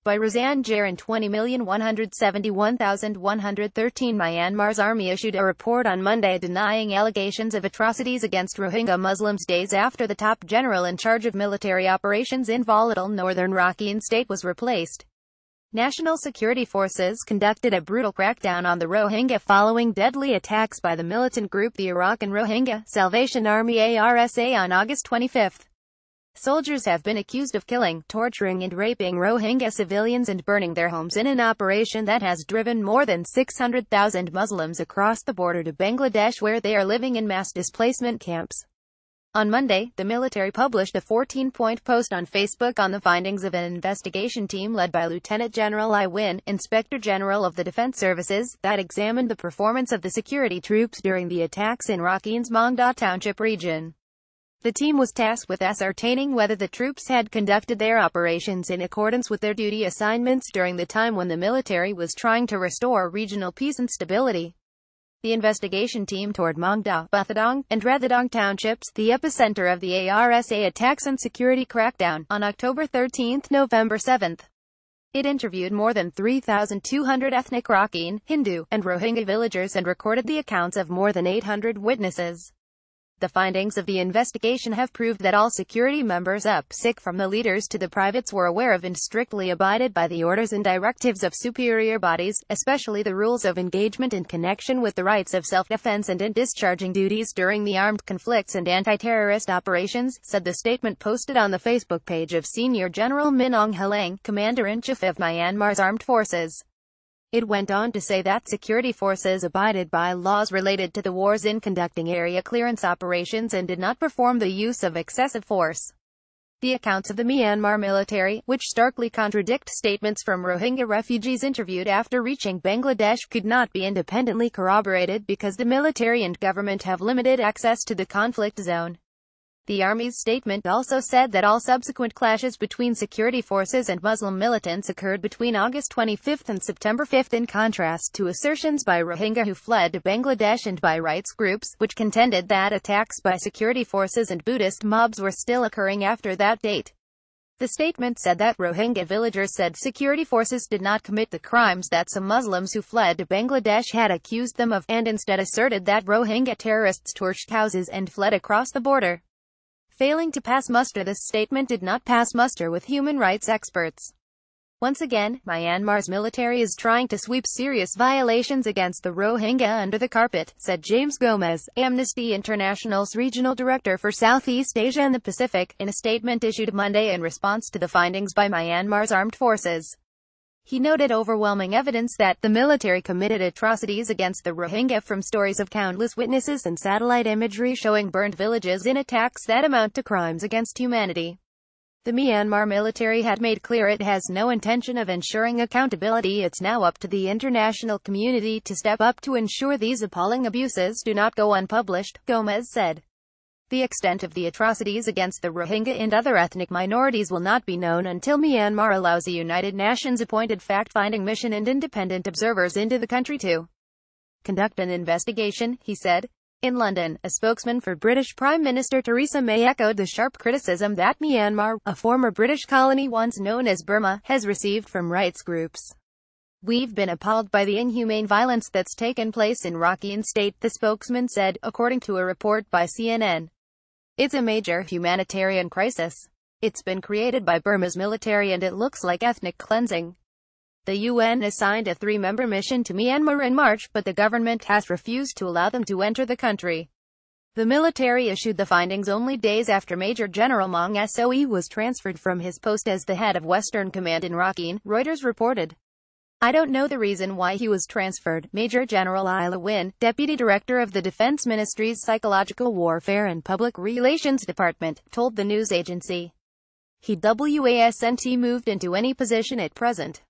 by Roseanne Gerin. 20,171,113. Myanmar's army issued a report on Monday denying allegations of atrocities against Rohingya Muslims days after the top general in charge of military operations in volatile northern Rakhine state was replaced. National security forces conducted a brutal crackdown on the Rohingya following deadly attacks by the militant group the Arakan Rohingya Salvation Army ARSA on August 25. Soldiers have been accused of killing, torturing and raping Rohingya civilians and burning their homes in an operation that has driven more than 600,000 Muslims across the border to Bangladesh, where they are living in mass displacement camps. On Monday, the military published a 14-point post on Facebook on the findings of an investigation team led by Lieutenant General I Win, Inspector General of the Defense Services, that examined the performance of the security troops during the attacks in Rakhine's Mongda Township region. The team was tasked with ascertaining whether the troops had conducted their operations in accordance with their duty assignments during the time when the military was trying to restore regional peace and stability. The investigation team toured Mongda, Buthadong, and Rathadong townships, the epicenter of the ARSA attacks and security crackdown, on October 13, November 7. It interviewed more than 3,200 ethnic Rakhine, Hindu, and Rohingya villagers and recorded the accounts of more than 800 witnesses. The findings of the investigation have proved that all security members up sick from the leaders to the privates were aware of and strictly abided by the orders and directives of superior bodies, especially the rules of engagement in connection with the rights of self-defense and in discharging duties during the armed conflicts and anti-terrorist operations, said the statement posted on the Facebook page of Senior General Min Aung Hlaing, Commander-in-Chief of Myanmar's Armed Forces. It went on to say that security forces abided by laws related to the wars in conducting area clearance operations and did not perform the use of excessive force. The accounts of the Myanmar military, which starkly contradict statements from Rohingya refugees interviewed after reaching Bangladesh, could not be independently corroborated because the military and government have limited access to the conflict zone. The Army's statement also said that all subsequent clashes between security forces and Muslim militants occurred between August 25 and September 5, in contrast to assertions by Rohingya who fled to Bangladesh and by rights groups, which contended that attacks by security forces and Buddhist mobs were still occurring after that date. The statement said that Rohingya villagers said security forces did not commit the crimes that some Muslims who fled to Bangladesh had accused them of, and instead asserted that Rohingya terrorists torched houses and fled across the border. Failing to pass muster, this statement did not pass muster with human rights experts. Once again, Myanmar's military is trying to sweep serious violations against the Rohingya under the carpet, said James Gomez, Amnesty International's regional director for Southeast Asia and the Pacific, in a statement issued Monday in response to the findings by Myanmar's armed forces. He noted overwhelming evidence that the military committed atrocities against the Rohingya, from stories of countless witnesses and satellite imagery showing burned villages in attacks that amount to crimes against humanity. The Myanmar military had made clear it has no intention of ensuring accountability. It's now up to the international community to step up to ensure these appalling abuses do not go unpublished, Gomez said. The extent of the atrocities against the Rohingya and other ethnic minorities will not be known until Myanmar allows a United Nations-appointed fact-finding mission and independent observers into the country to conduct an investigation, he said. In London, a spokesman for British Prime Minister Theresa May echoed the sharp criticism that Myanmar, a former British colony once known as Burma, has received from rights groups. "We've been appalled by the inhumane violence that's taken place in Rakhine State," the spokesman said, according to a report by CNN. "It's a major humanitarian crisis. It's been created by Burma's military and it looks like ethnic cleansing." The UN assigned a 3-member mission to Myanmar in March, but the government has refused to allow them to enter the country. The military issued the findings only days after Major General Maung Soe was transferred from his post as the head of Western Command in Rakhine, Reuters reported. "I don't know the reason why he was transferred," Major General I Win, Deputy Director of the Defense Ministry's Psychological Warfare and Public Relations Department, told the news agency. He wasn't moved into any position at present.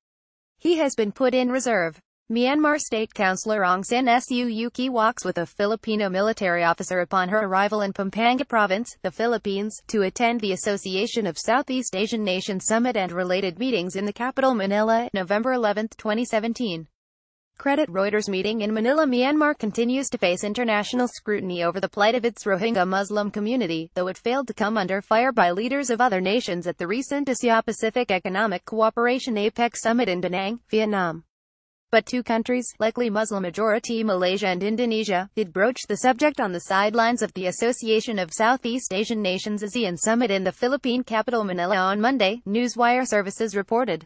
He has been put in reserve. Myanmar State Councillor Aung San Suu Kyi walks with a Filipino military officer upon her arrival in Pampanga Province, the Philippines, to attend the Association of Southeast Asian Nations Summit and related meetings in the capital Manila, November 11, 2017. Credit Reuters. Meeting in Manila. Myanmar continues to face international scrutiny over the plight of its Rohingya Muslim community, though it failed to come under fire by leaders of other nations at the recent Asia-Pacific Economic Cooperation APEC Summit in Da Nang, Vietnam. But two countries, likely Muslim-majority Malaysia and Indonesia, did broach the subject on the sidelines of the Association of Southeast Asian Nations ASEAN Summit in the Philippine capital Manila on Monday, Newswire services reported.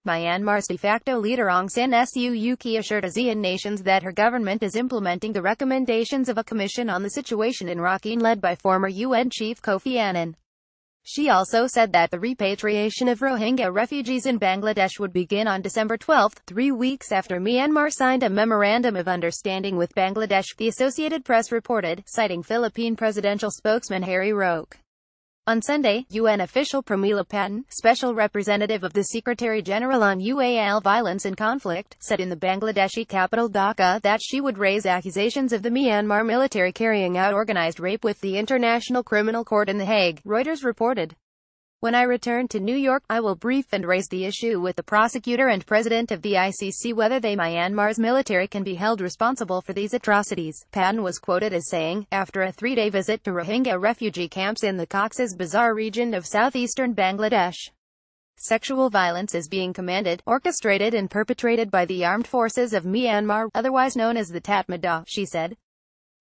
Myanmar's de facto leader Aung San Suu Kyi assured ASEAN nations that her government is implementing the recommendations of a commission on the situation in Rakhine led by former UN Chief Kofi Annan. She also said that the repatriation of Rohingya refugees in Bangladesh would begin on December 12, 3 weeks after Myanmar signed a memorandum of understanding with Bangladesh, the Associated Press reported, citing Philippine presidential spokesman Harry Roque. On Sunday, UN official Pramila Patten, special representative of the Secretary-General on UAL violence and conflict, said in the Bangladeshi capital Dhaka that she would raise accusations of the Myanmar military carrying out organized rape with the International Criminal Court in The Hague, Reuters reported. When I return to New York, I will brief and raise the issue with the prosecutor and president of the ICC whether Myanmar's military can be held responsible for these atrocities, Patten was quoted as saying, after a 3-day visit to Rohingya refugee camps in the Cox's Bazar region of southeastern Bangladesh. Sexual violence is being commanded, orchestrated and perpetrated by the armed forces of Myanmar, otherwise known as the Tatmadaw, she said.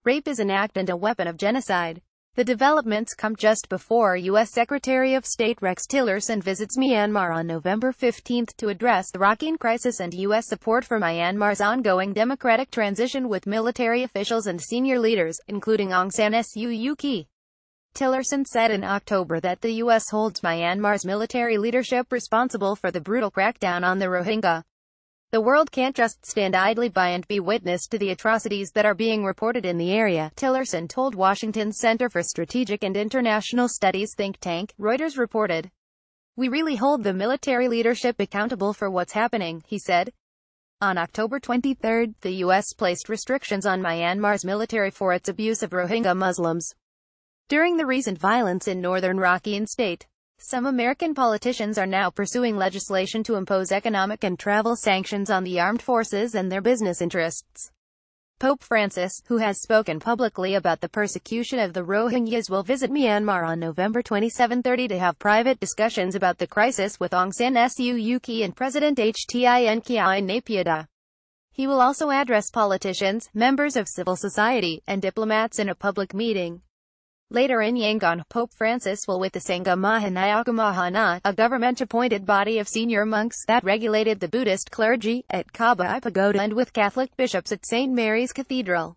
Rape is an act and a weapon of genocide. The developments come just before U.S. Secretary of State Rex Tillerson visits Myanmar on November 15 to address the Rakhine crisis and U.S. support for Myanmar's ongoing democratic transition with military officials and senior leaders, including Aung San Suu Kyi. Tillerson said in October that the U.S. holds Myanmar's military leadership responsible for the brutal crackdown on the Rohingya. The world can't just stand idly by and be witness to the atrocities that are being reported in the area, Tillerson told Washington's Center for Strategic and International Studies think tank, Reuters reported. We really hold the military leadership accountable for what's happening, he said. On October 23, the U.S. placed restrictions on Myanmar's military for its abuse of Rohingya Muslims during the recent violence in northern Rakhine state. Some American politicians are now pursuing legislation to impose economic and travel sanctions on the armed forces and their business interests. Pope Francis, who has spoken publicly about the persecution of the Rohingyas, will visit Myanmar on November 27-30 to have private discussions about the crisis with Aung San Suu Kyi and President Htin Kyaw Naypyidaw. He will also address politicians, members of civil society, and diplomats in a public meeting. Later in Yangon, Pope Francis will with the Sangha Mahanayakamahana, a government-appointed body of senior monks that regulated the Buddhist clergy, at Kabai Pagoda and with Catholic bishops at St. Mary's Cathedral.